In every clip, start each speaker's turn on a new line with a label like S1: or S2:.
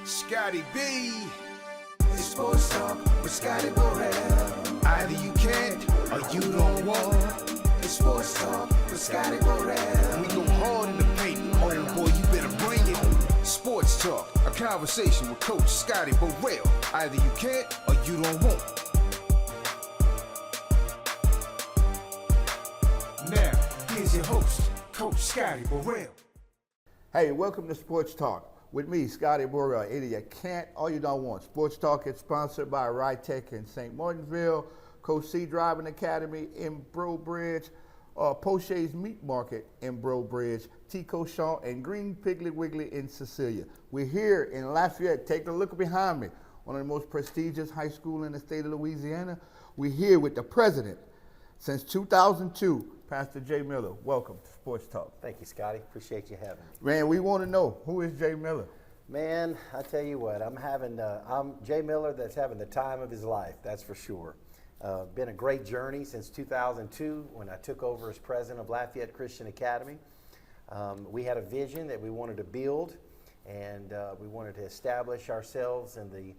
S1: Scotty B. It's Sports Talk with Scotty Borel. Either you can or you don't want. It's Sports Talk with Scotty Borel. We go hard in the paint. Oh boy, you better bring it. Sports Talk, a conversation with Coach Scotty Borel. Either you can or you don't want. Now, here's your host, Coach Scotty Borel.
S2: Hey, welcome to Sports Talk with me, Scotty Borel. Either you can't or you don't want. Sports Talk is sponsored by Rytech in St. Martinsville, Coach C Driving Academy in Breaux Bridge, Poche's Meat Market in Breaux Bridge, Tico Shaw and Green Piggly Wiggly in Cecilia. We're here in Lafayette. Take a look behind me. One of the most prestigious high schools in the state of Louisiana. We're here with the president since 2002, Pastor Jay Miller. Welcome to Sports Talk.
S3: Thank you, Scotty. Appreciate you having me.
S2: Man, we want to know, who is Jay Miller?
S3: Man, I tell you what, I'm Jay Miller that's having the time of his life, that's for sure. Been a great journey since 2002 when I took over as president of Lafayette Christian Academy. We had a vision that we wanted to build, and we wanted to establish ourselves in the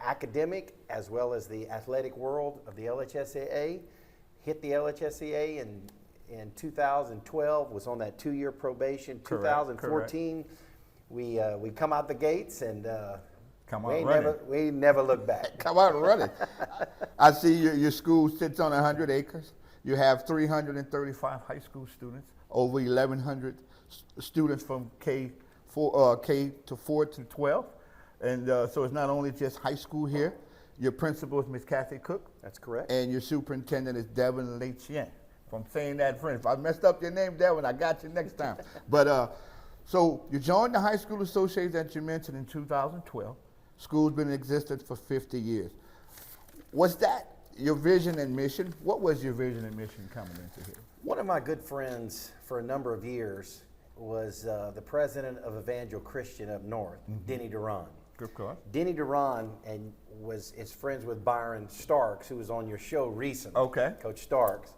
S3: academic as well as the athletic world of the LHSAA. Hit the LHSAA in 2012, was on that 2-year probation.
S2: Correct,
S3: 2014, we come out the gates and we never look back.
S2: Come out running. I see your school sits on 100 acres. You have 335 high school students, over 1,100 students from K to 4 to 12. And so it's not only just high school here. Your principal is Miss Kathy Cook.
S3: That's correct.
S2: And your superintendent is Devin Lechien. If I'm saying that, friend, if I messed up your name, Devin, I got you next time. But so you joined the High School Association that you mentioned in 2012. School's been in existence for 50 years. Was that your vision and mission? What was your vision and mission coming into here?
S3: One of my good friends for a number of years was the president of Evangel Christian up north, Denny Duran.
S2: Good call.
S3: Denny Duran is friends with Byron Starks, who was on your show recently.
S2: Okay.
S3: Coach Starks.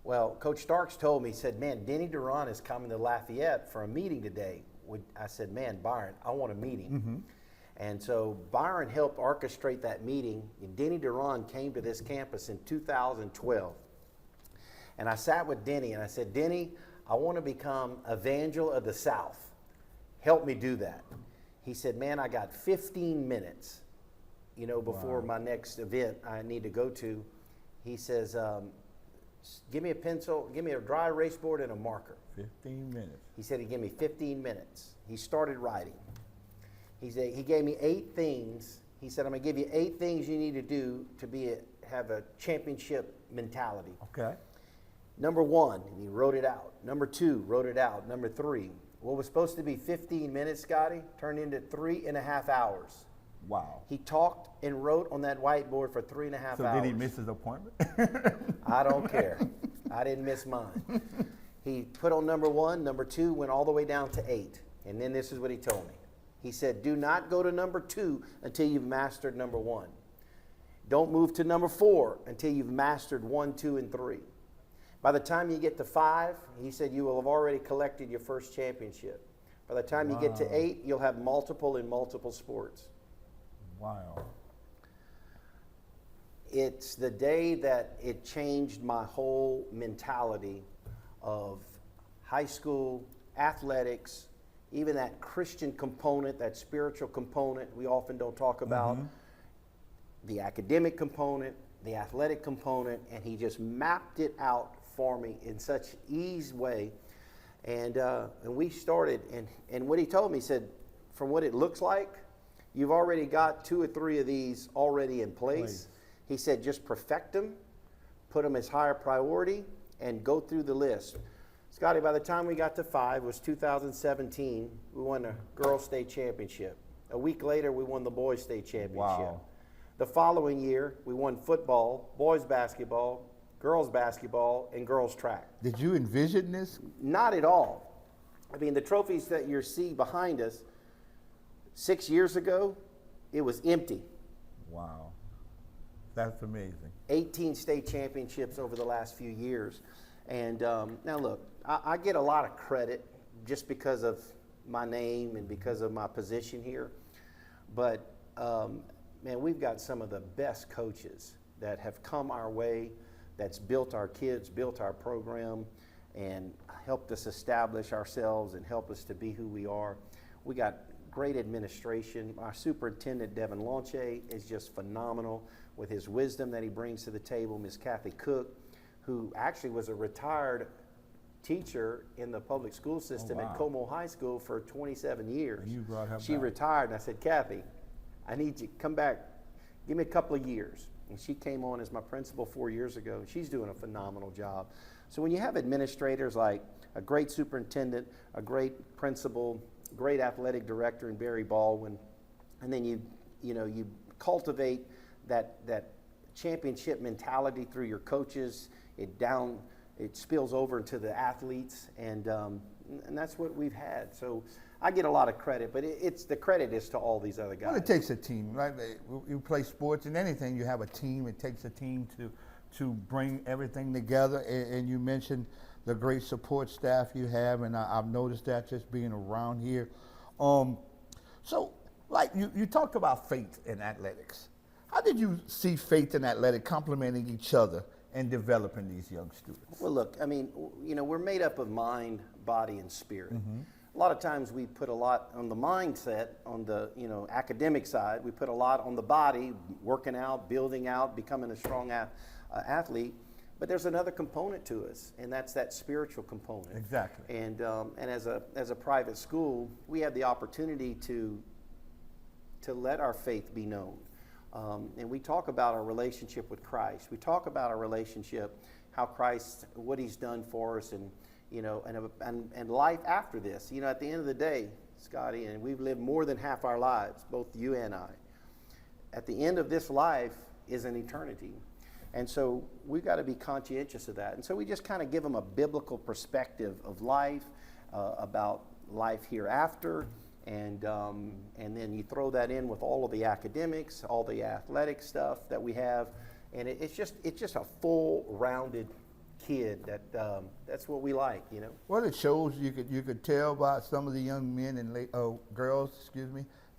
S3: Well, Coach Starks told me, he said, man, Denny Duran is coming to Lafayette for a meeting today. I said, man, Byron, I want a meeting. And so Byron helped orchestrate that meeting. And Denny Duran came to this campus in 2012. And I sat with Denny and I said, Denny, I want to become Evangel of the South. Help me do that. He said, man, I got 15 minutes, before my next event I need to go to. He says, give me a pencil, give me a dry erase board and a marker.
S2: 15 minutes.
S3: He said he'd give me 15 minutes. He started writing. He said he gave me 8 things. He said, I'm going to give you 8 things you need to do to have a championship mentality.
S2: Okay.
S3: Number 1, and he wrote it out. Number 2, wrote it out. Number 3, what was supposed to be 15 minutes, Scotty, turned into 3.5 hours.
S2: Wow.
S3: He talked and wrote on that whiteboard for 3.5 hours.
S2: So did he miss his appointment?
S3: I don't care. I didn't miss mine. He put on number 1, number 2, went all the way down to 8. And then this is what he told me. He said, do not go to number 2 until you've mastered number 1. Don't move to number 4 until you've mastered 1, 2, and 3. By the time you get to 5, he said, you will have already collected your first championship. By the time you get to 8, you'll have multiple in multiple sports.
S2: Wow.
S3: It's the day that it changed my whole mentality of high school, athletics, even that Christian component, that spiritual component we often don't talk about, the academic component, the athletic component, and he just mapped it out for me in such ease way. And we started, and what he told me, he said, from what it looks like, you've already got 2 or 3 of these already in place. He said, just perfect them, put them as higher priority, and go through the list. Scotty, by the time we got to 5, it was 2017, we won a girls' state championship. A week later, we won the boys' state championship.
S2: Wow.
S3: The following year, we won football, boys' basketball, girls' basketball, and girls' track.
S2: Did you envision this?
S3: Not at all. I mean, the trophies that you see behind us, 6 years ago, it was empty.
S2: Wow. That's amazing.
S3: 18 state championships over the last few years. And now look, I get a lot of credit just because of my name and because of my position here. But man, we've got some of the best coaches that have come our way, that's built our kids, built our program, and helped us establish ourselves and help us to be who we are. We got great administration. Our superintendent, Devin Launche, is just phenomenal with his wisdom that he brings to the table. Ms. Kathy Cook, who actually was a retired teacher in the public school system at Como High School for 27 years.
S2: And you brought her
S3: She
S2: back.
S3: retired, and I said, Kathy, I need you to come back. Give me a couple of years. And she came on as my principal 4 years ago. She's doing a phenomenal job. So when you have administrators like a great superintendent, a great principal, great athletic director in Barry Baldwin, and then you cultivate that championship mentality through your coaches, it spills over into the athletes, and that's what we've had. So I get a lot of credit, but it's the credit is to all these other guys.
S2: Well, it takes a team, right? You play sports and anything, you have a team. It takes a team to bring everything together. And you mentioned the great support staff you have, and I've noticed that just being around here. So, like you talked about faith in athletics. How did you see faith in athletics complementing each other and developing these young students?
S3: Well, look, I mean, we're made up of mind, body, and spirit. Mm-hmm. A lot of times we put a lot on the mindset, on the academic side. We put a lot on the body, working out, building out, becoming a strong athlete. But there's another component to us, and that's that spiritual component.
S2: Exactly.
S3: And as a private school, we have the opportunity to let our faith be known. And we talk about our relationship with Christ. We talk about our relationship, how Christ, what He's done for us, and life after this. At the end of the day, Scotty, and we've lived more than half our lives, both you and I. At the end of this life is an eternity. And so we've got to be conscientious of that. And so we just kind of give them a biblical perspective of life, about life hereafter. And then you throw that in with all of the academics, all the athletic stuff that we have. And it's just a full rounded kid that's what we like,
S2: Well, it shows you could tell by some of the young men and girls,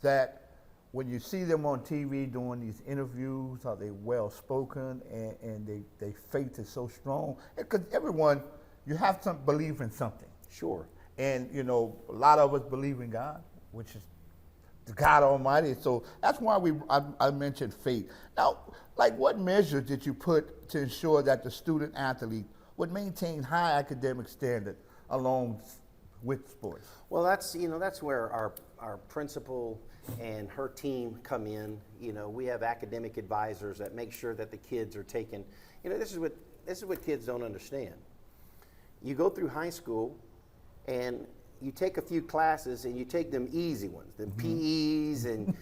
S2: that when you see them on TV doing these interviews, are they well spoken and they faith is so strong? Because everyone, you have to believe in something.
S3: Sure.
S2: And a lot of us believe in God, which is God Almighty. So that's why I mentioned faith. Now, like, what measures did you put to ensure that the student athlete would maintain high academic standard along with sports?
S3: Well, that's where our principal and her team come in. We have academic advisors that make sure that the kids are taking. This is what kids don't understand. You go through high school, and you take a few classes, and you take them easy ones, them PEs, and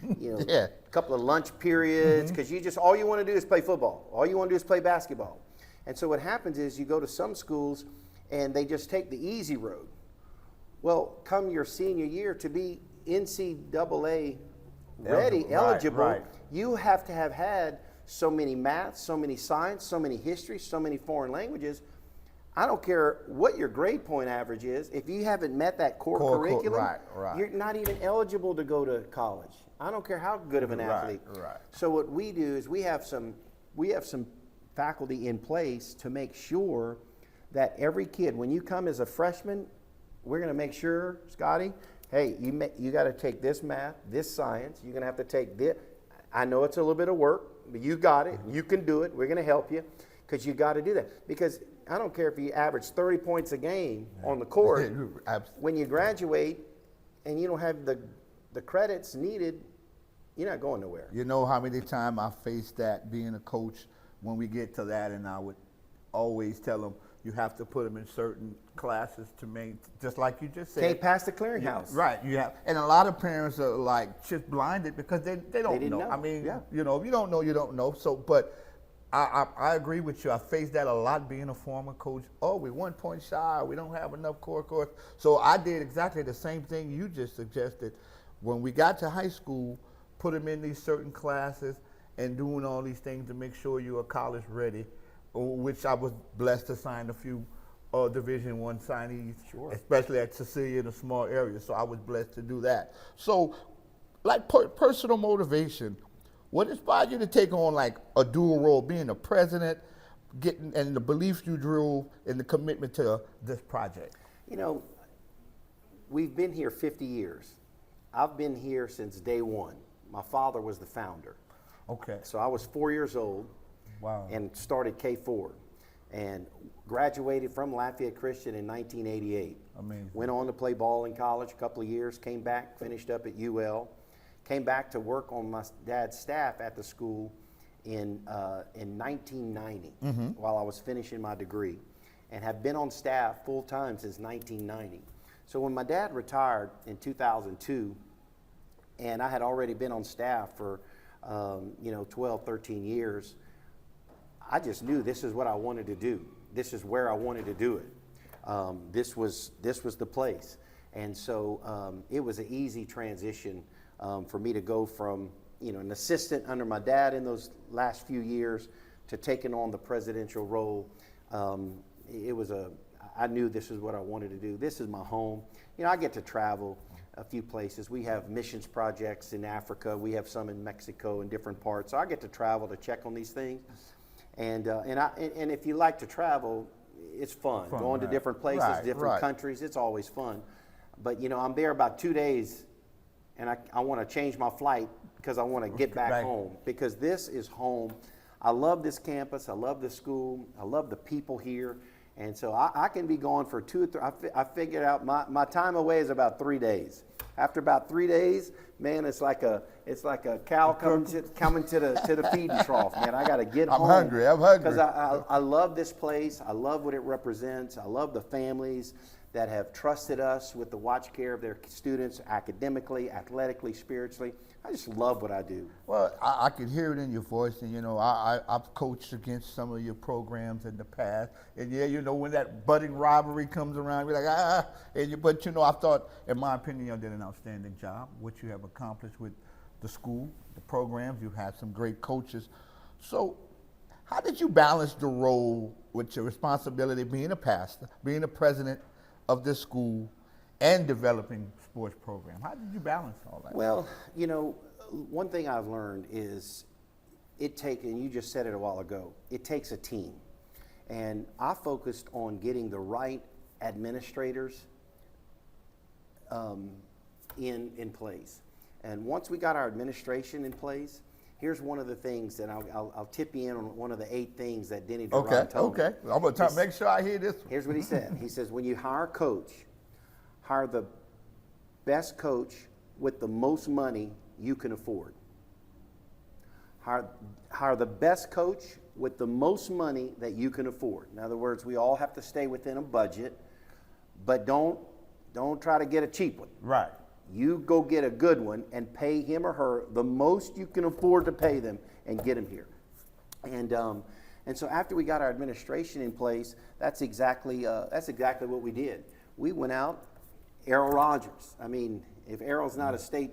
S3: a couple of lunch periods, because all you want to do is play football. All you want to do is play basketball. And so what happens is you go to some schools, and they just take the easy road. Well, come your senior year, to be NCAA ready, eligible, you have to have had so many math, so many science, so many history, so many foreign languages. I don't care what your grade point average is. If you haven't met that core curriculum, you're not even eligible to go to college. I don't care how good of an athlete. So what we do is we have some faculty in place to make sure that every kid, when you come as a freshman, we're going to make sure, Scotty, hey, you got to take this math, this science. You're going to have to take this. I know it's a little bit of work, but you got it. You can do it. We're going to help you, because you got to do that. Because I don't care if you average 30 points a game on the court. When you graduate and you don't have the credits needed, you're not going nowhere.
S2: You know how many times I faced that being a coach when we get to that, and I would always tell them, you have to put them in certain classes to make, just like you just said.
S3: Can't pass the clearinghouse.
S2: Right, you have, and a lot of parents are like just blinded because they don't know. I mean, if you don't know, you don't know. So, but I agree with you. I faced that a lot being a former coach. Oh, we're 1 point shy. We don't have enough core course. So I did exactly the same thing you just suggested. When we got to high school, put them in these certain classes and doing all these things to make sure you are college ready, which I was blessed to sign a few Division I signees, especially at Cecilia in a small area. So I was blessed to do that. So like personal motivation, what inspired you to take on like a dual role, being a president, and the beliefs you drew and the commitment to this project?
S3: You know, we've been here 50 years. I've been here since day one. My father was the founder.
S2: Okay.
S3: So I was 4 years old.
S2: Wow.
S3: And started K4 and graduated from Lafayette Christian in 1988.
S2: Amazing.
S3: Went on to play ball in college a couple of years, came back, finished up at UL, came back to work on my dad's staff at the school in 1990 while I was finishing my degree, and have been on staff full time since 1990. So when my dad retired in 2002, and I had already been on staff for 12, 13 years, I just knew this is what I wanted to do. This is where I wanted to do it. This was the place. And so it was an easy transition for me to go from an assistant under my dad in those last few years to taking on the presidential role. I knew this is what I wanted to do. This is my home. I get to travel a few places. We have missions projects in Africa. We have some in Mexico and different parts. So I get to travel to check on these things. And if you like to travel, it's fun. Going to different places, different countries, it's always fun. But I'm there about 2 days, and I want to change my flight because I want to get back home, because this is home. I love this campus. I love the school. I love the people here. And so I can be gone for 2 or 3. I figured out my time away is about 3 days. After about 3 days, man, it's like a cow coming to the feeding trough, man. I got to get home.
S2: I'm hungry.
S3: Because I love this place. I love what it represents. I love the families that have trusted us with the watch care of their students academically, athletically, spiritually. I just love what I do.
S2: Well, I could hear it in your voice, and I've coached against some of your programs in the past, and when that budding rivalry comes around, you're like but I thought, in my opinion, you did an outstanding job. What you have accomplished with the school, the programs, you've had some great coaches. So, how did you balance the role with your responsibility, being a pastor, being the president of this school, and developing sports program? How did you balance all that?
S3: Well, one thing I've learned is and you just said it a while ago, it takes a team. And I focused on getting the right administrators in place. And once we got our administration in place, here's one of the things that I'll tip you in on, one of the 8 things that Denny Duran told me.
S2: Okay. I'm going to make sure I hear this.
S3: Here's what he said. He says, when you hire a coach, hire the best coach with the most money you can afford. Hire the best coach with the most money that you can afford. In other words, we all have to stay within a budget, but don't try to get a cheap one.
S2: Right.
S3: You go get a good one and pay him or her the most you can afford to pay them and get them here. And so after we got our administration in place, that's exactly what we did. We went out. Errol Rogers. I mean, if Errol's not a state,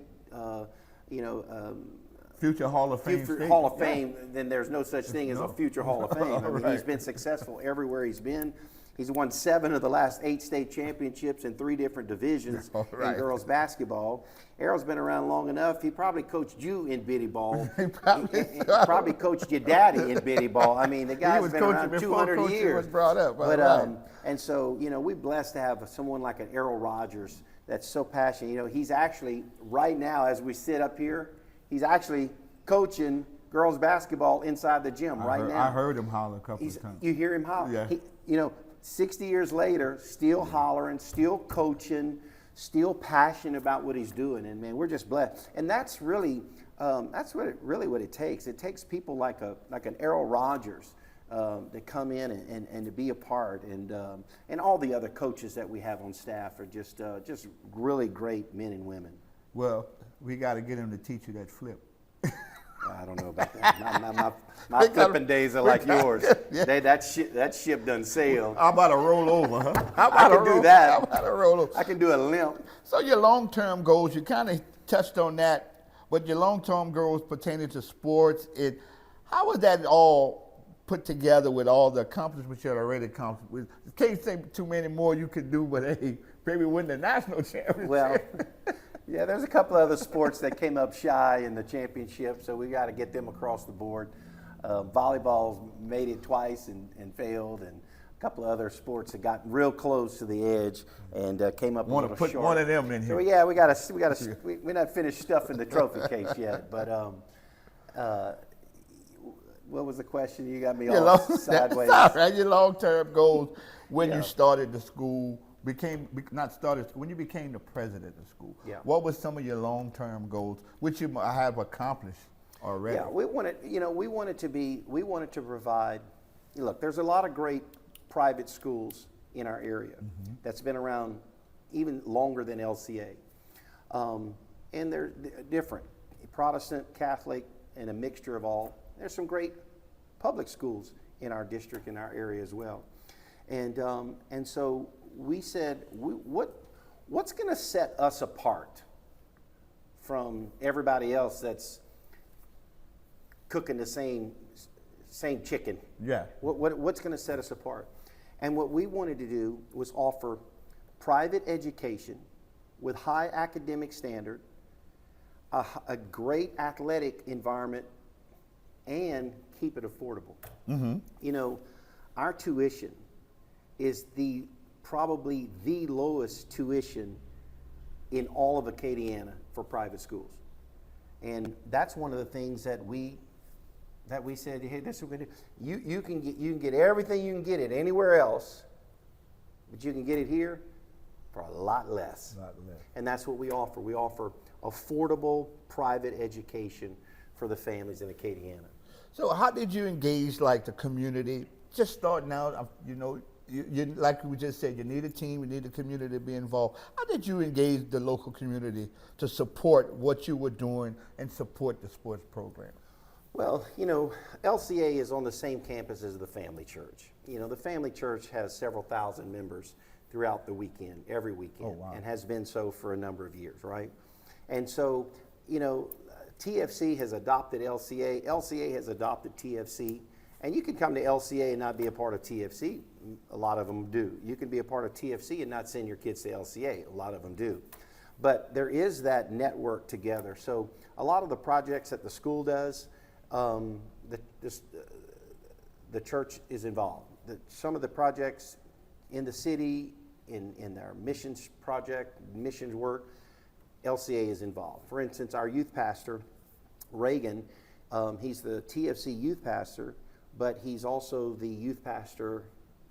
S2: future Hall of Fame,
S3: then there's no such thing as a future Hall of Fame. I mean, he's been successful everywhere he's been. He's won 7 of the last 8 state championships in 3 different divisions in girls basketball. Errol's been around long enough. He probably coached you in biddy ball. He probably coached your daddy in biddy ball. I mean, the guy's been around 200 years.
S2: Was brought up.
S3: And so, we're blessed to have someone like an Errol Rogers that's so passionate. He's actually, right now, as we sit up here, he's actually coaching girls basketball inside the gym now.
S2: I heard him holler a couple of times.
S3: You hear him holler? Yeah. 60 years later, still hollering, still coaching, still passionate about what he's doing. And man, we're just blessed. And that's really, what it takes. It takes people like an Errol Rogers to come in and to be a part. And all the other coaches that we have on staff are just really great men and women.
S2: Well, we got to get him to teach you that flip.
S3: I don't know about that. My flipping days are like yours. That ship done sailed.
S2: How about a roll over, huh?
S3: I can do that.
S2: How about a roll over?
S3: I can do a limp.
S2: So your long-term goals, you kind of touched on that, but your long-term goals pertaining to sports, how was that all put together with all the accomplishments you had already accomplished? Can't say too many more you could do, but hey, maybe win the national championship.
S3: Well, Yeah, there's a couple other sports that came up shy in the championship, so we got to get them across the board. Volleyball's made it twice and failed, and a couple of other sports that got real close to the edge and came up a little
S2: put
S3: short.
S2: one of them in here.
S3: So yeah, we're not finished stuffing the trophy case yet, but what was the question? You got me all sideways.
S2: That's all right. Your long-term goals when you started the school, when you became the president of the school.
S3: Yeah.
S2: What were some of your long-term goals, which you have accomplished already?
S3: Yeah, we wanted to provide. Look, there's a lot of great private schools in our area that's been around even longer than LCA, and they're different, Protestant, Catholic, and a mixture of all. There's some great public schools in our district, in our area as well, and so we said, what's going to set us apart from everybody else that's cooking the same chicken?
S2: Yeah.
S3: What's going to set us apart? And what we wanted to do was offer private education with high academic standard, a great athletic environment, and keep it affordable. You know, our tuition is probably the lowest tuition in all of Acadiana for private schools. And that's one of the things that we said, hey, this is what we do. You can get everything you can get it anywhere else, but you can get it here for a lot less. And that's what we offer. We offer affordable private education for the families in Acadiana.
S2: So how did you engage like the community? Just starting out, you know, you like we just said, you need a team, you need the community to be involved. How did you engage the local community to support what you were doing and support the sports program?
S3: Well, you know, LCA is on the same campus as the Family Church. You know, the Family Church has several thousand members throughout the weekend, every weekend, and has been so for a number of years, right? And so, you know, TFC has adopted LCA, LCA has adopted TFC, and you can come to LCA and not be a part of TFC. A lot of them do. You can be a part of TFC and not send your kids to LCA. A lot of them do. But there is that network together. So a lot of the projects that the school does, the church is involved. Some of the projects in the city, in their missions project, missions work, LCA is involved. For instance, our youth pastor, Reagan, he's the TFC youth pastor, but he's also the youth pastor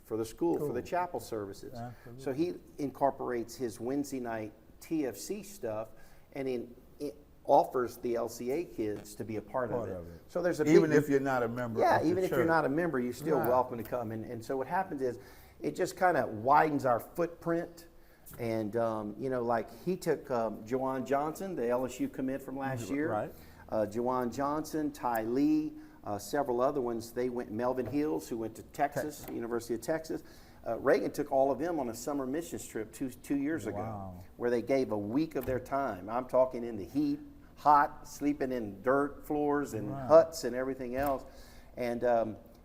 S3: for the school, for the chapel services. Absolutely. So he incorporates his Wednesday night TFC stuff and it offers the LCA kids to be a part of it. So there's a
S2: even if you're not a member.
S3: Yeah,
S2: of the
S3: even if
S2: church.
S3: you're not a member, you're still welcome to come. And so what happens is it just kind of widens our footprint. And, you know, like he took Jawan Johnson, the LSU commit from last year.
S2: Right.
S3: Jawan Johnson, Ty Lee, several other ones. They went, Melvin Hills, who went to Texas, University of Texas. Reagan took all of them on a summer missions trip two years ago, where they gave a week of their time. I'm talking in the heat, hot, sleeping in dirt floors and huts and everything else. And,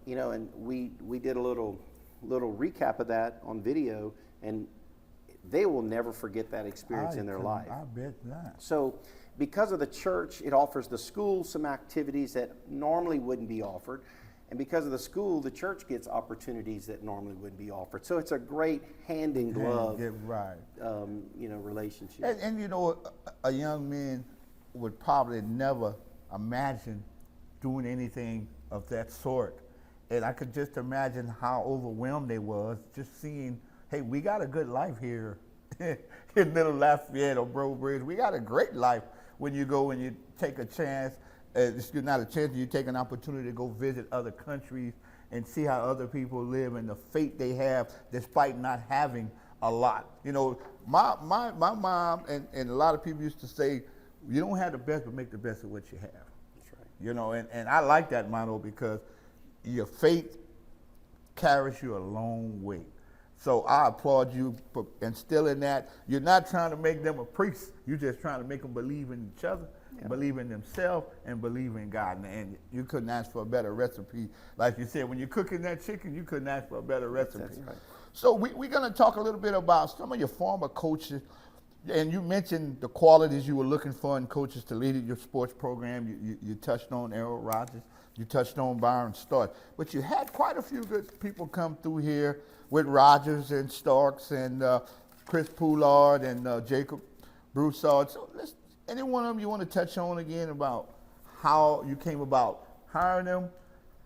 S3: you know, and we did a little recap of that on video, and they will never forget that experience in their life.
S2: I bet not.
S3: So because of the church, it offers the school some activities that normally wouldn't be offered. And because of the school, the church gets opportunities that normally wouldn't be offered. So it's a great hand-in-glove you know, relationship.
S2: And you know, a young man would probably never imagine doing anything of that sort. And I could just imagine how overwhelmed they was just seeing, hey, we got a good life here in Little Lafayette or Bro Bridge. We got a great life when you go and you take a chance. It's not a chance, you take an opportunity to go visit other countries and see how other people live and the fate they have despite not having a lot. You know, my mom and a lot of people used to say, you don't have the best, but make the best of what you have.
S3: That's right.
S2: You know, and I like that motto because your faith carries you a long way. So I applaud you for instilling that. You're not trying to make them a priest. You're just trying to make them believe in each other, believe in themselves, and believe in God. And you couldn't ask for a better recipe. Like you said, when you're cooking that chicken, you couldn't ask for a better recipe.
S3: That's right.
S2: So we're going to talk a little bit about some of your former coaches. And you mentioned the qualities you were looking for in coaches to lead your sports program. You touched on Errol Rogers. You touched on Byron Starks. But you had quite a few good people come through here with Rogers and Starks and Chris Poulard and Jacob Broussard. So any one of them you want to touch on again about how you came about hiring them,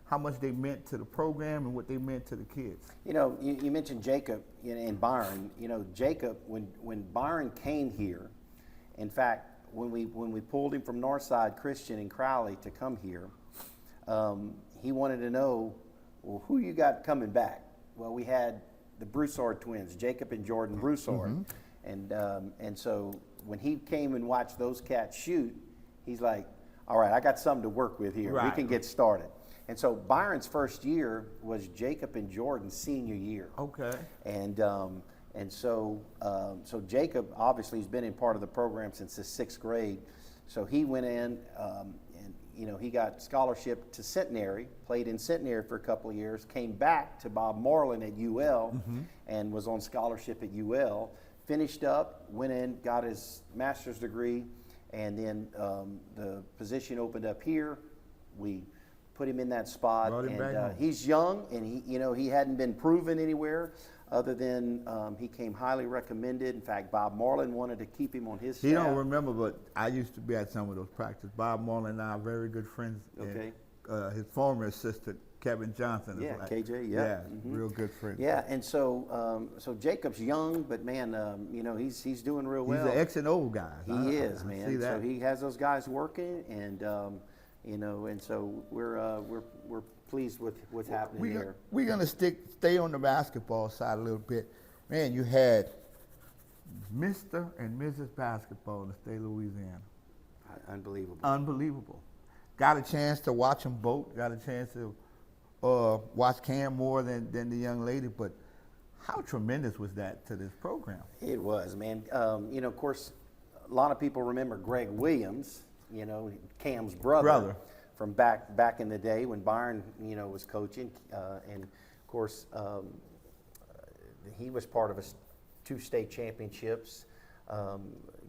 S2: how much they meant to the program and what they meant to the kids?
S3: You know, you mentioned Jacob and Byron. You know, Jacob, when Byron came here, in fact, when we pulled him from Northside Christian in Crowley to come here, he wanted to know, well, who you got coming back? Well, we had the Broussard twins, Jacob and Jordan Broussard, and so when he came and watched those cats shoot, he's like, all right, I got something to work with here.
S2: Right.
S3: We can get started. And so Byron's first year was Jacob and Jordan's senior year.
S2: Okay.
S3: And so Jacob obviously has been in part of the program since the 6th grade. So he went in and he got scholarship to Centenary, played in Centenary for a couple of years, came back to Bob Moreland at UL and was on scholarship at UL. Finished up, went in, got his master's degree, and then the position opened up here. We put him in that spot, and he's young, and he hadn't been proven anywhere other than he came highly recommended. In fact, Bob Moreland wanted to keep him on his staff.
S2: He don't remember, but I used to be at some of those practices. Bob Moreland and I are very good friends.
S3: Okay.
S2: And, his former assistant, Kevin Johnson.
S3: Yeah,
S2: like,
S3: KJ,
S2: yeah. Real good friends.
S3: Yeah, and so Jacob's young, but man, he's doing real well.
S2: He's an X and O guy.
S3: He is, man.
S2: See that.
S3: So he has those guys working, and and so we're pleased with what's happening here.
S2: We're gonna stay on the basketball side a little bit. Man, you had Mr. and Mrs. Basketball in the state of Louisiana.
S3: Unbelievable.
S2: Unbelievable. Got a chance to watch them both. Got a chance to watch Cam more than the young lady. But how tremendous was that to this program?
S3: It was, man. Of course, a lot of people remember Greg Williams, Cam's brother. From back in the day when Byron, was coaching. And, of course, he was part of 2 state championships.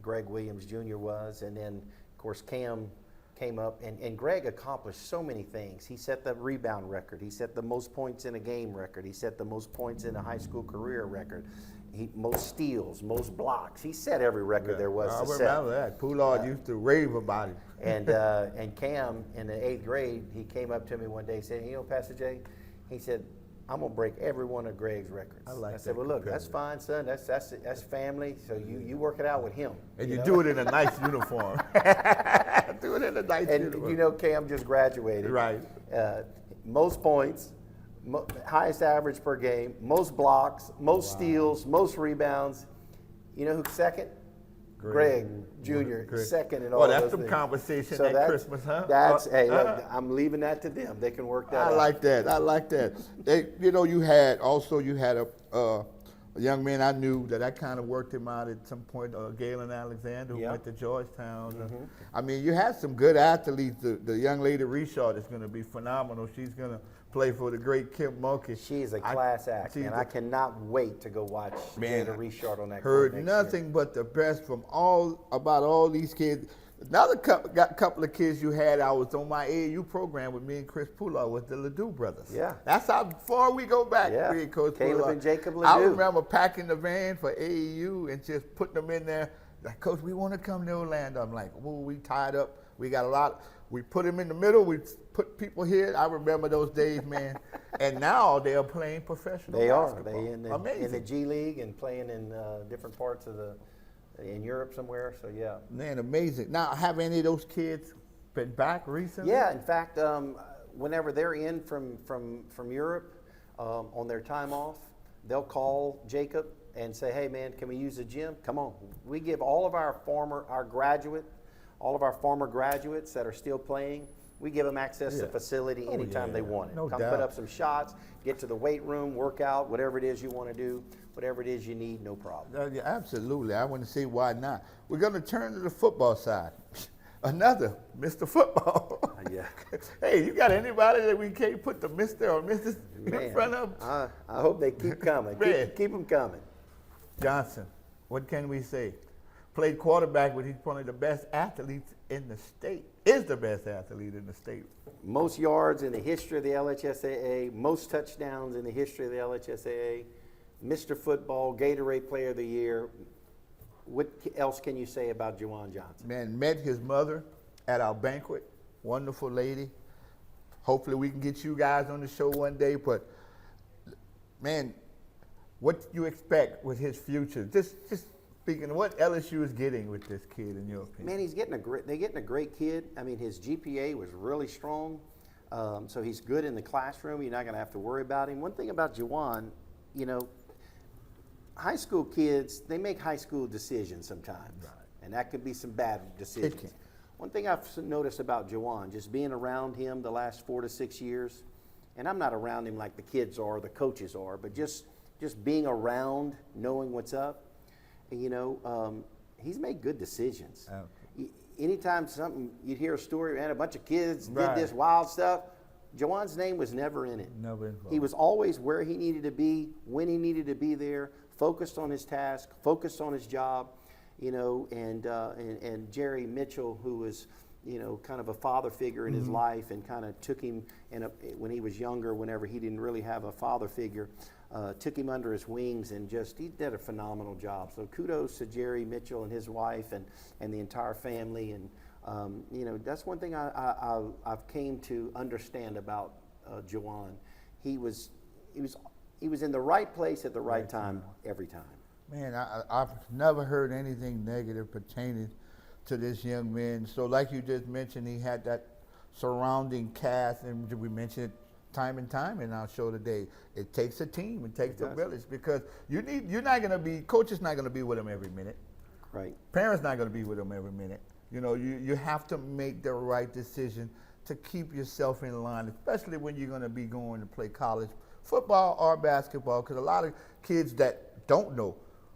S3: Greg Williams Jr. was. And then, of course, Cam came up, and Greg accomplished so many things. He set the rebound record. He set the most points in a game record. He set the most points in a high school career record. Most steals, most blocks. He set every record there was to set.
S2: I remember that. Poulard used to rave about him.
S3: And Cam, in the 8th grade, he came up to me one day and said, Pastor Jay, he said, I'm going to break every one of Greg's records. I said, well, look, that's fine, son. That's family. So you work it out with him.
S2: And you do it in a nice uniform. Do it in a nice uniform.
S3: And Cam just graduated.
S2: Right.
S3: Most points, highest average per game, most blocks, most steals, most rebounds. You know who's second? Greg Jr. Second in all those things.
S2: That's some conversation at Christmas, huh?
S3: Look, I'm leaving that to them. They can work that out.
S2: I like that. You had a young man I knew that I kind of worked him out at some point, Galen Alexander, who went to Georgetown. I mean, you had some good athletes. The young lady Richard is going to be phenomenal. She's going to play for the great Kim Mulkey.
S3: She is a class act, and I cannot wait to go watch Jada Richard on that court
S2: Heard nothing but the best from all these kids. Another couple of kids you had, I was on my AAU program with me and Chris Poulard with the Ledoux brothers.
S3: Yeah.
S2: That's how far we go back, me and Coach
S3: Caleb
S2: Poulard.
S3: and Jacob Ledoux.
S2: I remember packing the van for AAU and just putting them in there. Like, Coach, we want to come to Orlando. I'm like, we tied up. We got a lot. We put them in the middle. We put people here. I remember those days, man. And now they are playing professional basketball.
S3: They are. In the G League and playing in different parts of in Europe somewhere. So, yeah.
S2: Man, amazing. Now, have any of those kids been back recently?
S3: Yeah, in fact, whenever they're in from Europe on their time off, they'll call Jacob and say, hey, man, can we use the gym? Come on. We give all of our former graduates that are still playing, we give them access to facility anytime they want it.
S2: No
S3: Come
S2: doubt.
S3: put up some shots, get to the weight room, work out, whatever it is you want to do, whatever it is you need, no problem.
S2: Yeah, absolutely. I want to see why not. We're going to turn to the football side. Another Mr. Football.
S3: Yeah.
S2: Hey, you got anybody that we can't put the Mr. or Mrs. in front of?
S3: I hope they keep coming. keep them coming.
S2: Johnson, what can we say? played quarterback, but he's one of the best athletes in the state. Is the best athlete in the state.
S3: Most yards in the history of the LHSAA, most touchdowns in the history of the LHSAA, Mr. Football, Gatorade Player of the Year. What else can you say about Juwan Johnson?
S2: Man, met his mother at our banquet. Wonderful lady. Hopefully we can get you guys on the show one day. But, man, what you expect with his future? Just speaking of what LSU is getting with this kid, in your opinion.
S3: Man, they're getting a great kid. I mean, his GPA was really strong, so he's good in the classroom. You're not going to have to worry about him. One thing about Juwan, you know, high school kids, they make high school decisions sometimes, and that could be some bad decisions.
S2: It can.
S3: One thing I've noticed about Juwan, just being around him the last 4 to 6 years, and I'm not around him like the kids are, the coaches are, but just being around, knowing what's up, you know, he's made good decisions. Anytime you'd hear a story, man, a bunch of kids did this wild stuff, Juwan's name was never in it. Never involved. He was always where he needed to be, when he needed to be there, focused on his task, focused on his job, you know, and Jerry Mitchell, who was, you know, kind of a father figure in his life and kind of took him when he was younger, whenever he didn't really have a father figure, took him under his wings and he did a phenomenal job. So kudos to Jerry Mitchell and his wife and the entire family. And, you know, that's one thing I've came to understand about Juwan. He was in the right place at the right time every time.
S2: Man, I've never heard anything negative pertaining to this young man. So like you just mentioned, he had that surrounding cast, and we mentioned it time and time in our show today. It takes a team, it takes a village, because coach is not going to be with him every minute.
S3: Right.
S2: Parents not going to be with him every minute. You know, you have to make the right decision to keep yourself in line, especially when you're going to be going to play college football or basketball, because a lot of kids that don't know,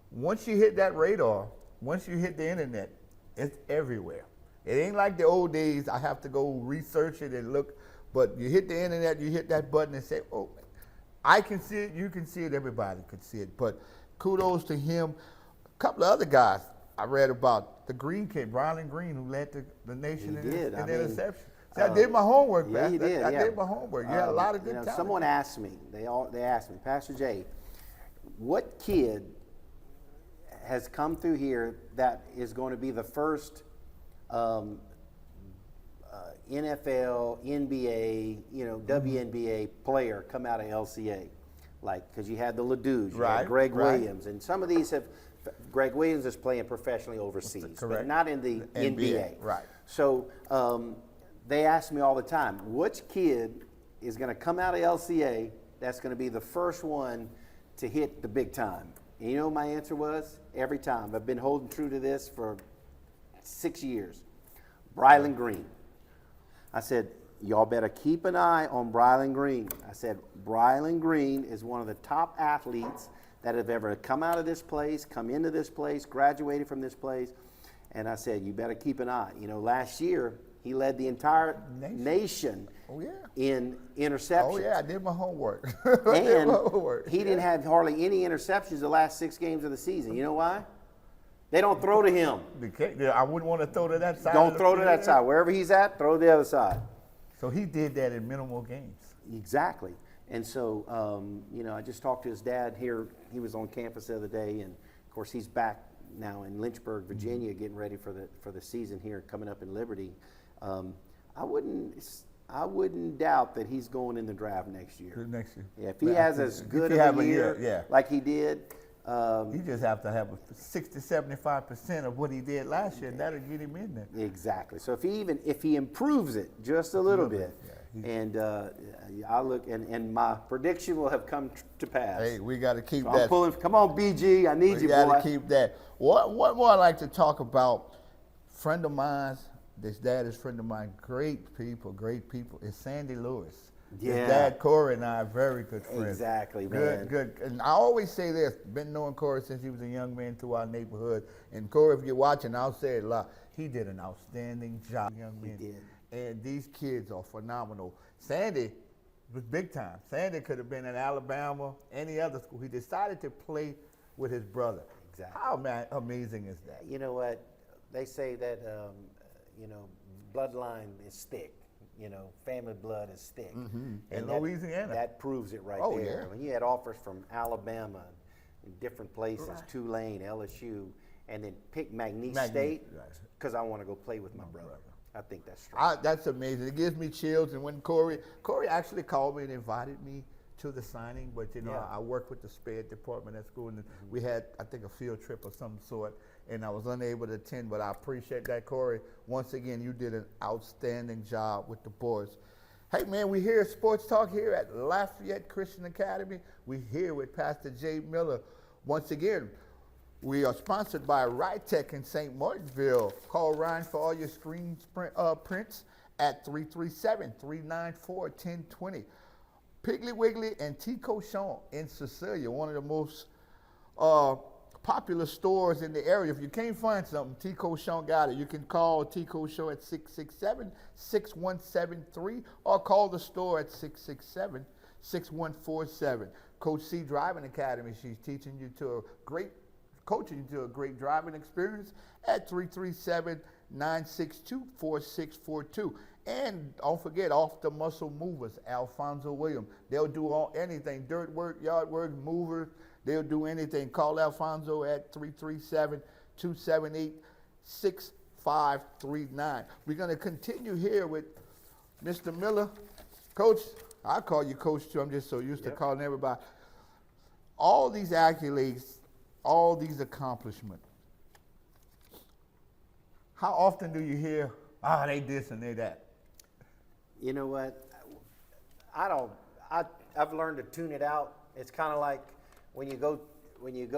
S2: once you hit that radar, once you hit the internet, it's everywhere. It ain't like the old days, I have to go research it and look, but you hit the internet, you hit that button and say, oh, I can see it, you can see it, everybody could see it. But kudos to him. A couple of other guys I read about, the Green kid, Brylan Green, who led the nation in interception. See, I did my homework, man.
S3: You did,
S2: I did my homework. You had a lot of good talent.
S3: Someone asked me, they asked me, Pastor Jay, what kid has come through here that is going to be the first NFL, NBA, you know, WNBA player come out of LCA? Like, because you had the Ledoux's, you had Greg Williams, and some of these Greg Williams is playing professionally overseas, but not in the NBA.
S2: Right.
S3: So they ask me all the time, which kid is going to come out of LCA that's going to be the first one to hit the big time? And you know what my answer was? Every time. I've been holding true to this for 6 years. Brylan Green. I said, y'all better keep an eye on Brylan Green. I said, Brylan Green is one of the top athletes that have ever come out of this place, come into this place, graduated from this place. And I said, you better keep an eye. You know, last year, he led the entire nation in interceptions.
S2: Oh, yeah, I did my homework.
S3: And he didn't have hardly any interceptions the last 6 games of the season. You know why? They don't throw to him.
S2: I wouldn't want to throw to that side.
S3: Don't throw to that side. Wherever he's at, throw to the other side.
S2: So he did that in minimal games.
S3: Exactly. And so, you know, I just talked to his dad here. He was on campus the other day, and of course he's back now in Lynchburg, Virginia, getting ready for the season here coming up in Liberty. I wouldn't doubt that he's going in the draft next year. Yeah, if he has as good of a year like he did.
S2: He just have to have 60-75% of what he did last year, and that'll get him in there.
S3: Exactly. So if he improves it just a little bit, and I look, and my prediction will have come to pass.
S2: Hey, we got to keep
S3: so
S2: that.
S3: I'm pulling. Come on, BG, I need you, boy.
S2: We got to keep that. What more I like to talk about? Friend of mine, this dad is a friend of mine. Great people. Is Sandy Lewis.
S3: Yeah.
S2: His dad, Corey, and I are very good friends.
S3: Exactly, man.
S2: Good. And I always say this, been knowing Corey since he was a young man through our neighborhood. And Corey, if you're watching, I'll say it a lot. He did an outstanding job, young man.
S3: He did.
S2: And these kids are phenomenal. Sandy was big time. Sandy could have been in Alabama, any other school. He decided to play with his brother.
S3: Exactly.
S2: How amazing is that?
S3: You know what? They say that, bloodline is thick. Family blood is thick.
S2: In
S3: And
S2: Louisiana.
S3: That proves it right
S2: Oh,
S3: there.
S2: yeah.
S3: When you had offers from Alabama, different places,
S2: Right.
S3: Tulane, LSU, and then pick McNeese
S2: McNeese,
S3: State
S2: right.
S3: because I want to go play with my brother. I think that's strong.
S2: That's amazing. It gives me chills. And when Corey actually called me and invited me to the signing, but
S3: Yeah.
S2: I work with the SPED department at school, and we had, I think, a field trip of some sort, and I was unable to attend, but I appreciate that, Corey. Once again, you did an outstanding job with the boys. Hey, man, we here at Sports Talk here at Lafayette Christian Academy. We here with Pastor Jay Miller. Once again, we are sponsored by Rytech in St. Martinsville. Call Ryan for all your screen prints at 337-394-1020. Piggly Wiggly and Tico Sean in Cecilia, one of the most popular stores in the area. If you can't find something, Tico Sean got it. You can call Tico Sean at 667-6173 or call the store at 667-6147. Coach C Driving Academy, she's coaching you to a great driving experience at 337-962-4642. And don't forget, Off the Muscle Movers, Alfonso Williams. They'll do anything, dirt work, yard work, movers. They'll do anything. Call Alfonso at 337-278-6539. We're going to continue here with Mr. Miller. Coach, I call you Coach too. I'm just so used to calling everybody. All these accolades, all these accomplishments. How often do you hear, they this and they that?
S3: You know what? I've learned to tune it out. It's kind of like when you go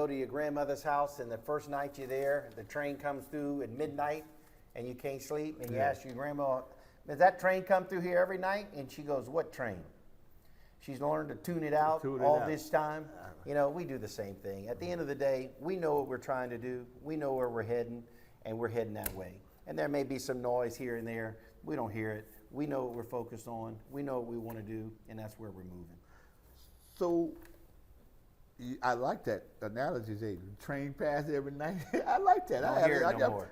S3: to your grandmother's house and the first night you're there, the train comes through at midnight and you can't sleep, and you ask your grandma, does that train come through here every night? And she goes, what train? She's learned to tune it out this time. We do the same thing. At the end of the day, we know what we're trying to do. We know where we're heading, and we're heading that way. And there may be some noise here and there. We don't hear it. We know what we're focused on. We know what we want to do, and that's where we're moving.
S2: So, I like that analogy, Jay. Train pass every night. I like that.
S3: Don't hear it no more.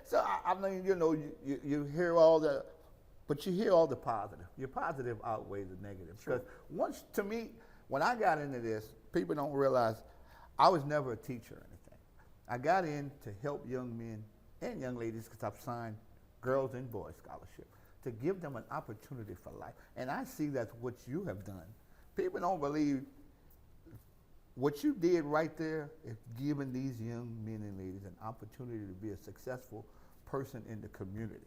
S2: So, I mean, you hear all the, but you hear all the positive. Your positive outweighs the negative.
S3: Sure.
S2: Because when I got into this, people don't realize I was never a teacher or anything. I got in to help young men and young ladies, because I've signed girls and boys scholarship, to give them an opportunity for life. And I see that's what you have done. People don't believe what you did right there is giving these young men and ladies an opportunity to be a successful person in the community.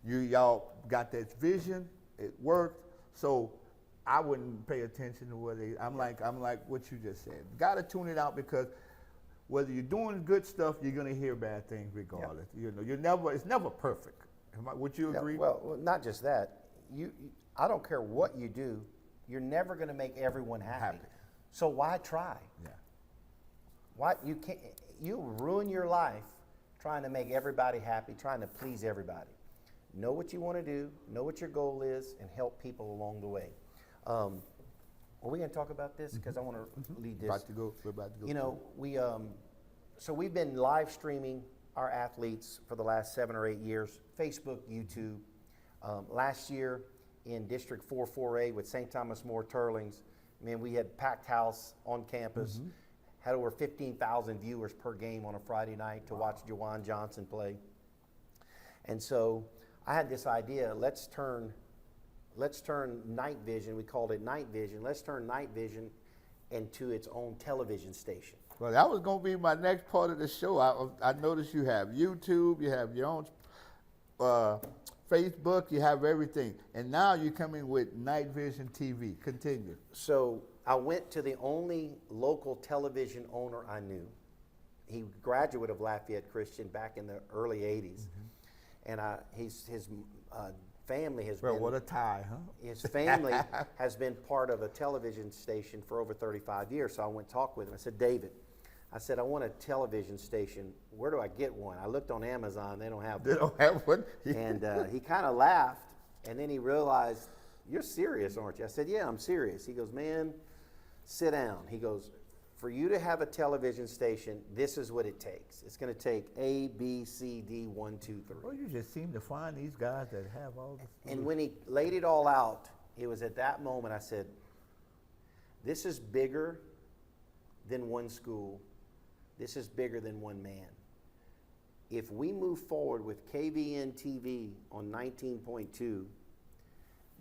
S2: Yeah. Y'all got that vision, it worked, so I wouldn't pay attention to what I'm like what you just said. Gotta tune it out, because whether you're doing good stuff, you're gonna hear bad things regardless. Yeah. It's never perfect. Would you agree?
S3: Well, not just that. I don't care what you do, you're never gonna make everyone happy. So why try?
S2: Yeah.
S3: Why you ruin your life trying to make everybody happy, trying to please everybody. Know what you want to do, know what your goal is, and help people along the way. Are we going to talk about this? Because I want to lead this.
S2: We're about to go.
S3: We've been live streaming our athletes for the last 7 or 8 years, Facebook, YouTube. Last year in District 4-4A with St. Thomas More Turlings, we had packed house on campus, had over 15,000 viewers per game on a Friday night to watch Jawan Johnson play. And so I had this idea, let's turn night vision, we called it night vision, let's turn night vision into its own television station.
S2: Well, that was going to be my next part of the show. I noticed you have YouTube, you have your own Facebook, you have everything. And now you're coming with Night Vision TV. Continue.
S3: So I went to the only local television owner I knew. He graduate of Lafayette Christian back in the early 80s. And his family has been...
S2: What a tie, huh?
S3: His family has been part of a television station for over 35 years. So I went and talked with him. I said, David, I want a television station. Where do I get one? I looked on Amazon. They don't have one.
S2: They don't have one?
S3: And he kind of laughed. And then he realized, you're serious, aren't you? I said, yeah, I'm serious. He goes, man, sit down. He goes, for you to have a television station, this is what it takes. It's going to take A, B, C, D, 1, 2, 3.
S2: Well, you just seem to find these guys that have all this.
S3: And when he laid it all out, it was at that moment I said, this is bigger than one school. This is bigger than one man. If we move forward with KVNTV on 19.2,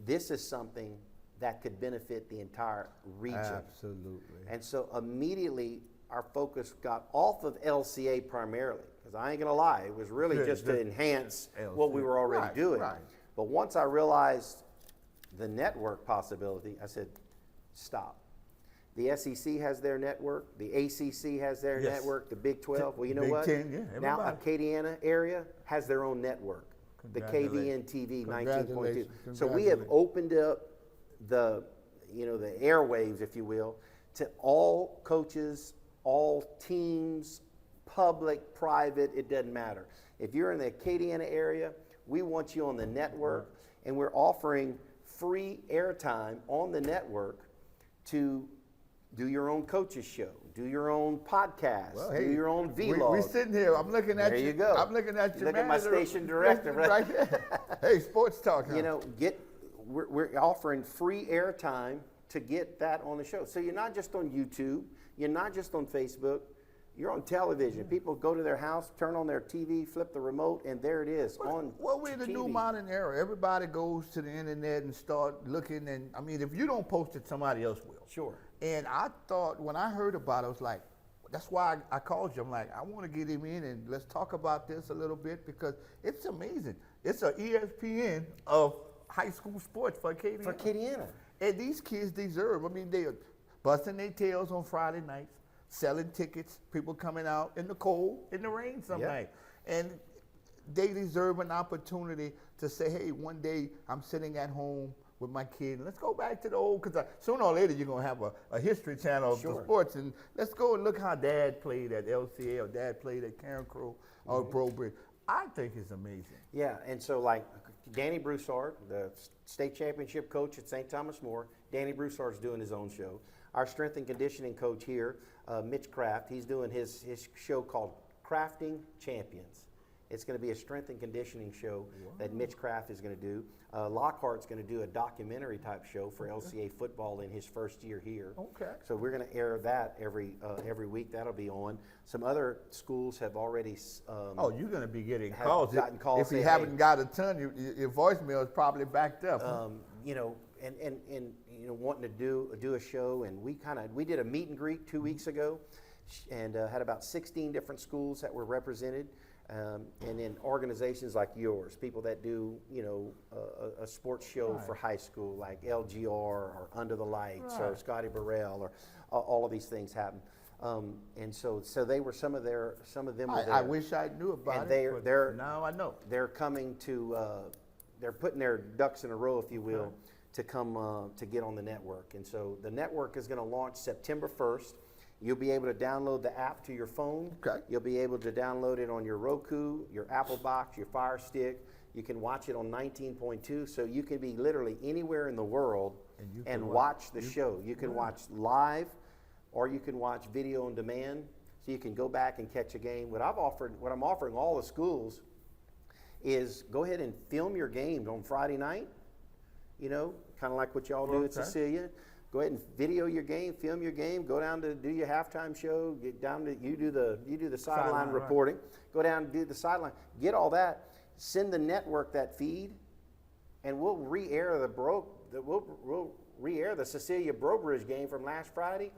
S3: this is something that could benefit the entire region.
S2: Absolutely.
S3: And so immediately our focus got off of LCA primarily, because I ain't gonna lie, it was really just to enhance what we were already doing.
S2: Right.
S3: But once I realized the network possibility, I said, stop. The SEC has their network, the ACC has their network, the Big 12. Well, you know
S2: Big
S3: what?
S2: 10, yeah,
S3: now
S2: everybody.
S3: Acadiana area has their own network, the KVNTV 19.2.
S2: Congratulations.
S3: So we have opened up the airwaves, if you will, to all coaches, all teams, public, private, it doesn't matter. If you're in the Acadiana area, we want you on the network, and we're offering free airtime on the network to do your own coaches show, do your own podcast, do your own vlog.
S2: We're sitting here. I'm looking at you.
S3: There you go.
S2: I'm looking at you.
S3: Look at my station director, right?
S2: there. Hey, sports talk. Huh?
S3: We're offering free airtime to get that on the show. So you're not just on YouTube, you're not just on Facebook, you're on television. People go to their house, turn on their TV, flip the remote, and there it is on
S2: Well, we're in the new modern era. Everybody goes to the internet and start looking. And I mean, if you don't post it, somebody else will.
S3: Sure.
S2: And I thought, when I heard about it, I was like, that's why I called you. I'm like, I want to get him in and let's talk about this a little bit, because it's amazing. It's an ESPN of high school sports for Acadiana.
S3: For Acadiana.
S2: And these kids deserve. I mean, they're busting their tails on Friday nights, selling tickets, people coming out in the cold, in the rain some night. And they deserve an opportunity to say, hey, one day I'm sitting at home with my kid. Let's go back to the old, because sooner or later you're going to have a history channel of the sports. And let's go and look how Dad played at LCA or Dad played at Karen Crow or Brobridge. I think it's amazing.
S3: Yeah, and so like Danny Broussard, the state championship coach at St. Thomas More, Danny Broussard's doing his own show. Our strength and conditioning coach here, Mitch Kraft, he's doing his show called Crafting Champions. It's going to be a strength and conditioning show that Mitch Kraft is going to do. Lockhart's going to do a documentary type show for LCA football in his first year here.
S2: Okay.
S3: So we're going to air that every week. That'll be on. Some other schools have already.
S2: You're going to be getting calls.
S3: Gotten calls.
S2: If you haven't got a ton, your voicemail is probably backed up.
S3: Wanting to do a show, and we did a meet and greet 2 weeks ago, and had about 16 different schools that were represented. And then organizations like yours, people that do, a sports show for high school, like LGR or Under the Lights or Scotty Borel, or all of these things happen. And so they were some of them were there.
S2: I wish I knew about it. But now I know.
S3: They're coming to, they're putting their ducks in a row, if you will, to come to get on the network. And so the network is going to launch September 1st. You'll be able to download the app to your phone.
S2: Okay.
S3: You'll be able to download it on your Roku, your Apple Box, your Fire Stick. You can watch it on 19.2, so you can be literally anywhere in the world and watch the show. You can watch live, or you can watch video on demand, so you can go back and catch a game. What I'm offering all the schools is go ahead and film your game on Friday night, kind of like what y'all do at Cecilia. Go ahead and video your game, film your game, go down to do your halftime show, get down to you do the sideline reporting, go down and do the sideline, get all that, send the network that feed, and we'll re-air the Cecilia Brobridge game from last Friday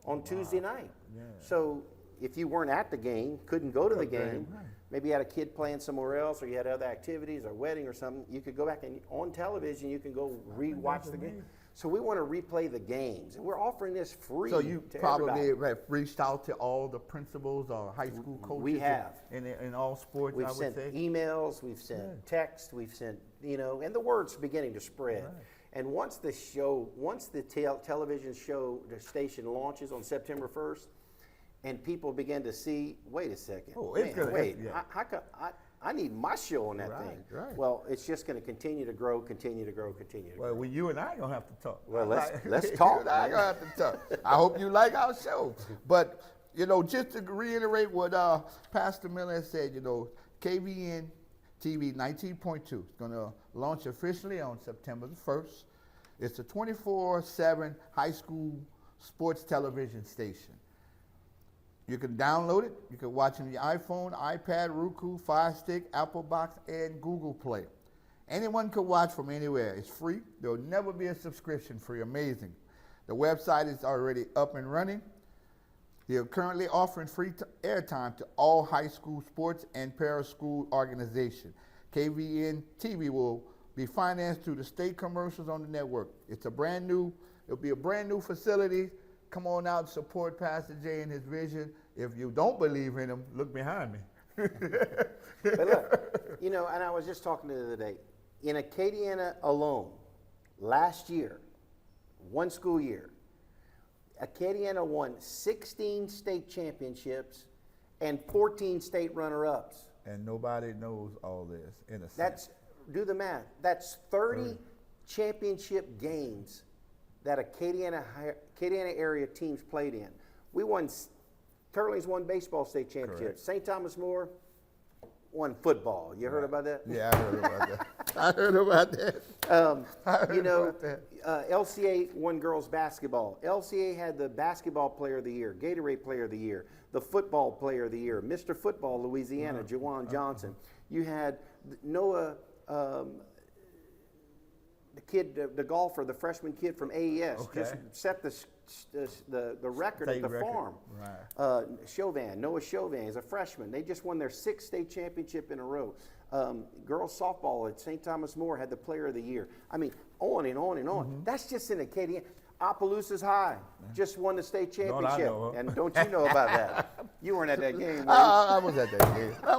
S3: on Tuesday night. Yeah. So if you weren't at the game, couldn't go to the game, maybe you had a kid playing somewhere else, or you had other activities or wedding or something, you could go back and on television you can go re-watch the game. So we want to replay the games, and we're offering this free.
S2: So you
S3: to
S2: probably
S3: everybody.
S2: have reached out to all the principals or high school coaches.
S3: We have
S2: in all sports.
S3: We've sent emails, we've sent texts, we've sent and the word's beginning to spread. Right. And once the television show, the station launches on September 1st, and people begin to see, wait a second, I need my show on that thing.
S2: Right.
S3: Well, it's just going to continue to grow, continue to grow, continue to grow.
S2: Well, you and I are going to have to talk.
S3: Well, let's
S2: You
S3: talk,
S2: and I are
S3: man.
S2: going to have to talk. I hope you like our show. But, just to reiterate what Pastor Miller said, KVN TV 19.2 is going to launch officially on September the 1st. It's a 24/7 high school sports television station. You can download it. You can watch it on your iPhone, iPad, Roku, Fire Stick, Apple Box, and Google Play. Anyone can watch from anywhere. It's free. There will never be a subscription fee. Amazing. The website is already up and running. They are currently offering free airtime to all high school sports and para-school organizations. KVN TV will be financed through the state commercials on the network. It'll be a brand new facility. Come on out and support Pastor Jay and his vision. If you don't believe in him, look behind me.
S3: But look, and I was just talking the other day, in Acadiana alone, last year, one school year, Acadiana won 16 state championships and 14 state runner-ups.
S2: And nobody knows all this in a sense.
S3: Do the math. That's 30 championship games that Acadiana area teams played in. We won, Turlings won baseball state championships. St. Thomas More won football. You heard about that?
S2: Yeah, I heard about that. I heard about that.
S3: LCA won girls basketball. LCA had the basketball player of the year, Gatorade player of the year, the football player of the year, Mr. Football Louisiana, Jawan Johnson. You had Noah, the kid, the golfer, the freshman kid from AES, just set the record at the farm.
S2: Right.
S3: Noah Chauvin is a freshman. They just won their 6th state championship in a row. Girls softball at St. Thomas More had the player of the year. I mean, on and on and on.
S2: Mm-hmm.
S3: That's just in Acadiana. Opelousas High just won the state championship.
S2: know.
S3: And don't you know about that? You weren't at that game, were you?
S2: I was at that game. I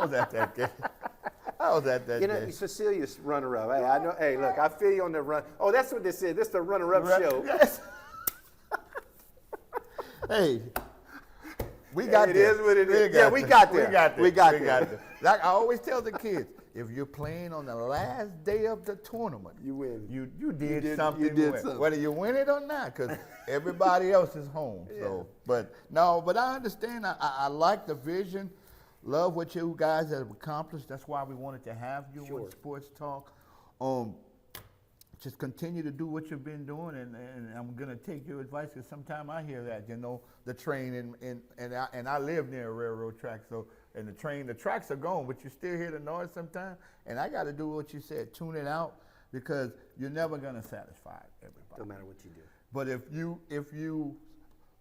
S2: was at that game.
S3: Cecilia's runner-up. Hey, I know. Hey, look, I feel you on the run. Oh, that's what this is. This is the runner-up show.
S2: Yes. Hey, we got
S3: It
S2: there.
S3: is what it is. Yeah, we got there. We got there.
S2: Like I always tell the kids, if you're playing on the last day of the tournament,
S3: You win.
S2: You did something.
S3: you did something.
S2: Whether you win it or not, because everybody else is home. So, but I understand. I like the vision. Love what you guys have accomplished. That's why we wanted to have you on Sports Talk. Just continue to do what you've been doing, and I'm gonna take your advice, because sometimes I hear that, the train and I live near a railroad track, so and the tracks are gone, but you still hear the noise sometimes. And I got to do what you said, tune it out, because you're never gonna satisfy everybody.
S3: No matter what you do.
S2: But if you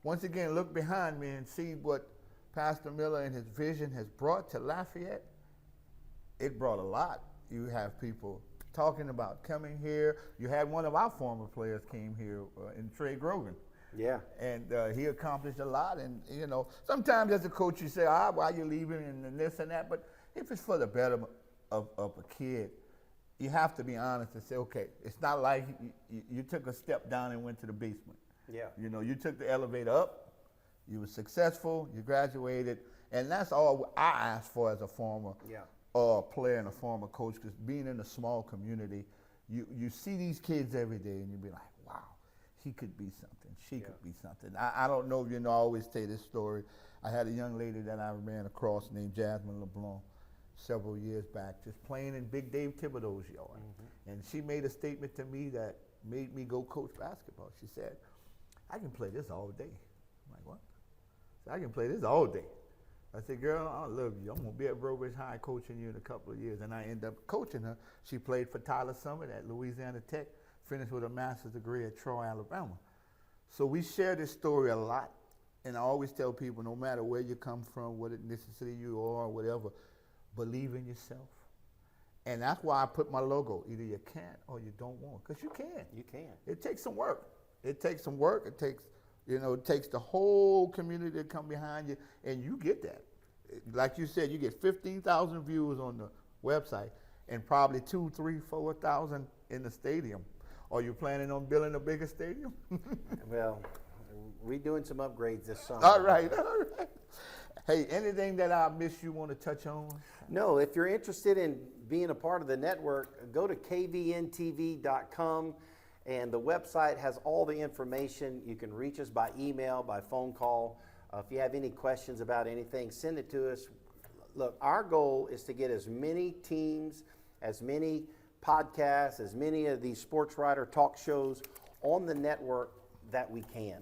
S2: once again look behind me and see what Pastor Miller and his vision has brought to Lafayette, it brought a lot. You have people talking about coming here. You had one of our former players came here in Trey Grogan.
S3: Yeah.
S2: And he accomplished a lot. And, sometimes as a coach you say, why you leaving and this and that. But if it's for the betterment of a kid, you have to be honest and say, okay, it's not like you took a step down and went to the basement.
S3: Yeah.
S2: You took the elevator up, you were successful, you graduated, and that's all I asked for as a former player and a former coach, because being in a small community, you see these kids every day and you be like, wow, he could be something, she could be something. I don't know if I always say this story. I had a young lady that I ran across named Jasmine LeBlanc several years back, just playing in Big Dave Thibodeau's yard. And she made a statement to me that made me go coach basketball. She said, I can play this all day. I'm like, what? She said, I can play this all day. I said, girl, I love you. I'm going to be at Robridge High coaching you in a couple of years. And I ended up coaching her. She played for Tyler Summit at Louisiana Tech, finished with a master's degree at Troy, Alabama. So we share this story a lot. And I always tell people, no matter where you come from, what ethnicity you are, whatever, believe in yourself. And that's why I put my logo. Either you can't or you don't want. Because you can.
S3: You can.
S2: It takes some work. It takes some work. It takes, it takes the whole community to come behind you, and you get that. Like you said, you get 15,000 views on the website and probably 2,000, 3,000, 4,000 in the stadium. Are you planning on building a bigger stadium?
S3: Well, we're doing some upgrades this summer.
S2: All right. Hey, anything that I missed you want to touch on?
S3: No, if you're interested in being a part of the network, go to kvntv.com, and the website has all the information. You can reach us by email, by phone call. If you have any questions about anything, send it to us. Look, our goal is to get as many teams, as many podcasts, as many of these sports writer talk shows on the network that we can.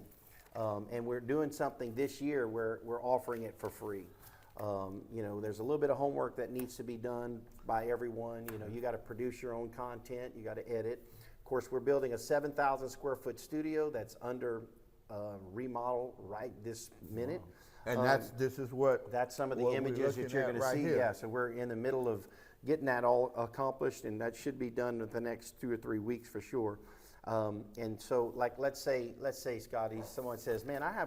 S3: And we're doing something this year where we're offering it for free. You know, there's a little bit of homework that needs to be done by everyone. You know, you got to produce your own content, you got to edit. Of course, we're building a 7,000 square foot studio that's under remodel right this minute.
S2: And this is
S3: that's some of the images that you're going to see.
S2: Here.
S3: Yeah, so we're in the middle of getting that all accomplished, and that should be done in the next 2 or 3 weeks for sure. And so, like, let's say, Scotty, someone says, "Man, I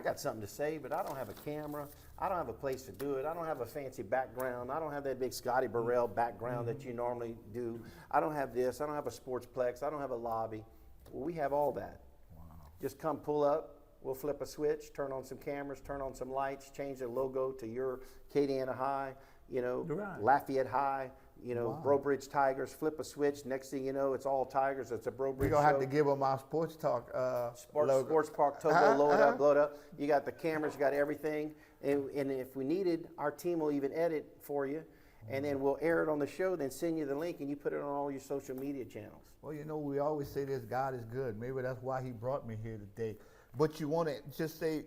S3: got something to say, but I don't have a camera. I don't have a place to do it. I don't have a fancy background. I don't have that big Scotty Borel background that you normally do. I don't have this. I don't have a sportsplex. I don't have a lobby." Well, we have all that. Wow. Just come pull up. We'll flip a switch, turn on some cameras, turn on some lights, change the logo to your Acadiana High, you know,
S2: right.
S3: Lafayette High, you know, Brobridge Tigers, flip a switch. Next thing you know, it's all Tigers. It's a Brobridge
S2: We're going to have to give them our Sports Talk
S3: Sports Park Togo, load up. You got the cameras, you got everything. And if we needed, our team will even edit for you. And then we'll air it on the show, then send you the link, and you put it on all your social media channels.
S2: Well, you know, we always say this, God is good. Maybe that's why he brought me here today. But you want to just say,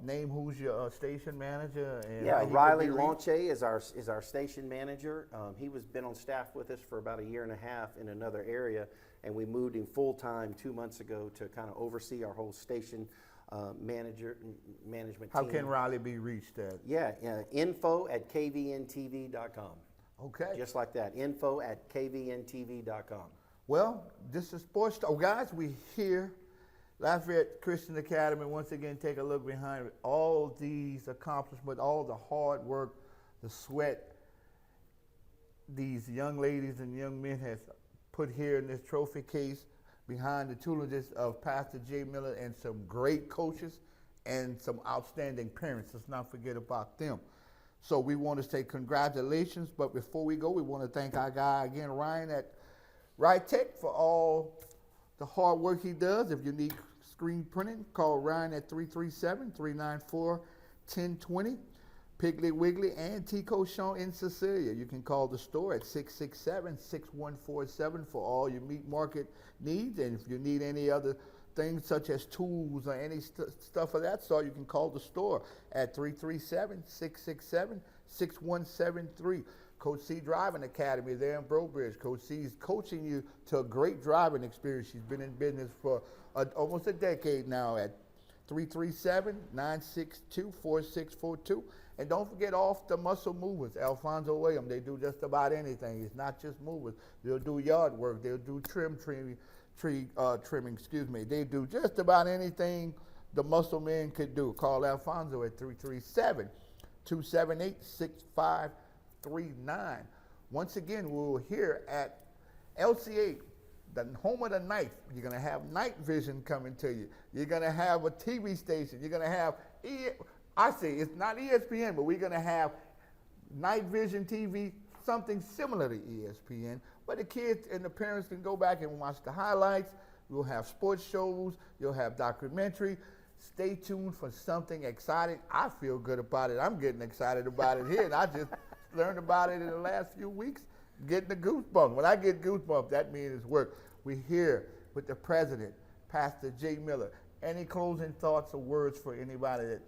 S2: name who's your station manager? And
S3: yeah, Riley Lonche is our station manager. He was been on staff with us for about 1.5 years in another area, and we moved him full-time 2 months ago to kind of oversee our whole station management team.
S2: How can Riley be reached at?
S3: Yeah, info@kvntv.com.
S2: Okay.
S3: Just like that, info@kvntv.com.
S2: Well, this is Sports Talk. Guys, we here. Lafayette Christian Academy, once again, take a look behind all these accomplishments, all the hard work, the sweat these young ladies and young men have put here in this trophy case behind the tutelage of Pastor Jay Miller and some great coaches and some outstanding parents. Let's not forget about them. So we want to say congratulations, but before we go, we want to thank our guy again, Ryan at Right Tech, for all the hard work he does. If you need screen printing, call Ryan at 337-394-1020. Piggly Wiggly and Tico Sean in Cecilia. You can call the store at 667-6147 for all your meat market needs. And if you need any other things such as tools or any stuff of that sort, you can call the store at 337-667-6173. Coach C Driving Academy there in Brobridge. Coach C is coaching you to a great driving experience. She's been in business for almost a decade now at 337-962-4642. And don't forget Off the Muscle Movers, Alfonso Williams. They do just about anything. It's not just movers. They'll do yard work. They'll do tree trimming, excuse me. They do just about anything the muscle man could do. Call Alfonso at 337-278-6539. Once again, we're here at LCA, the home of the night. You're going to have night vision coming to you. You're going to have a TV station. You're going to have, I say it's not ESPN, but we're going to have night vision TV, something similar to ESPN. But the kids and the parents can go back and watch the highlights. We'll have sports shows. You'll have documentary. Stay tuned for something exciting. I feel good about it. I'm getting excited about it here. And I just learned about it in the last few weeks, getting the goosebumps. When I get goosebumps, that means it's work. We're here with the president, Pastor Jay Miller. Any closing thoughts or words for anybody that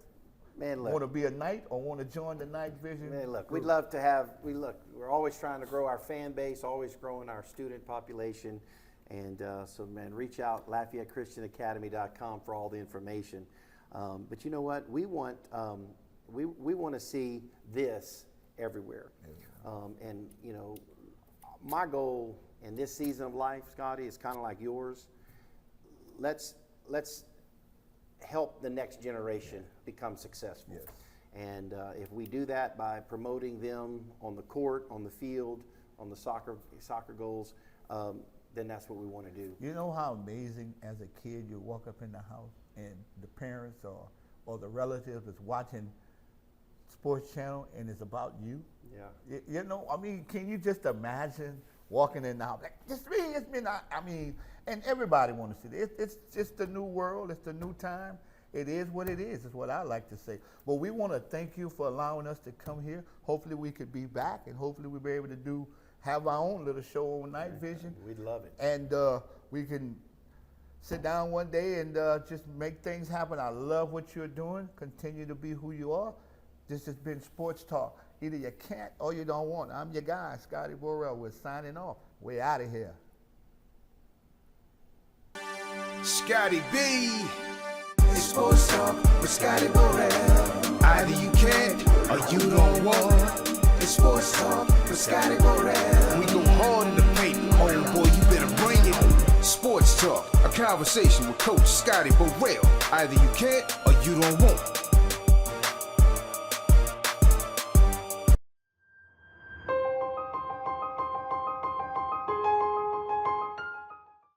S2: want to be a knight or want to join the night vision?
S3: Man, look, we'd love to have, we're always trying to grow our fan base, always growing our student population. And so, man, reach out, LafayetteChristianAcademy.com for all the information. But you know what? We want to see this everywhere. And, you know, my goal in this season of life, Scotty, is kind of like yours. Let's help the next generation become successful. Yes. And if we do that by promoting them on the court, on the field, on the soccer goals, then that's what we want to do.
S2: You know how amazing as a kid you walk up in the house and the parents or the relatives is watching sports channel and it's about you.
S3: Yeah.
S2: You know, I mean, can you just imagine walking in the house like, it's me. I mean, and everybody want to see it. It's just the new world. It's the new time. It is what it is what I like to say. But we want to thank you for allowing us to come here. Hopefully we could be back, and hopefully we'll be able to have our own little show on Night Vision.
S3: We'd love it.
S2: And we can sit down one day and just make things happen. I love what you're doing. Continue to be who you are. This has been Sports Talk. Either you can't or you don't want. I'm your guy, Scotty Borel. We're signing off. We're out of here.
S1: Scotty B. It's Sports Talk with Scotty Borel. Either you can't or you don't want. It's Sports Talk with Scotty Borel. We go hard in the paint. Oh boy, you better bring it. Sports Talk, a conversation with Coach Scotty Borel. Either you can't or you don't want.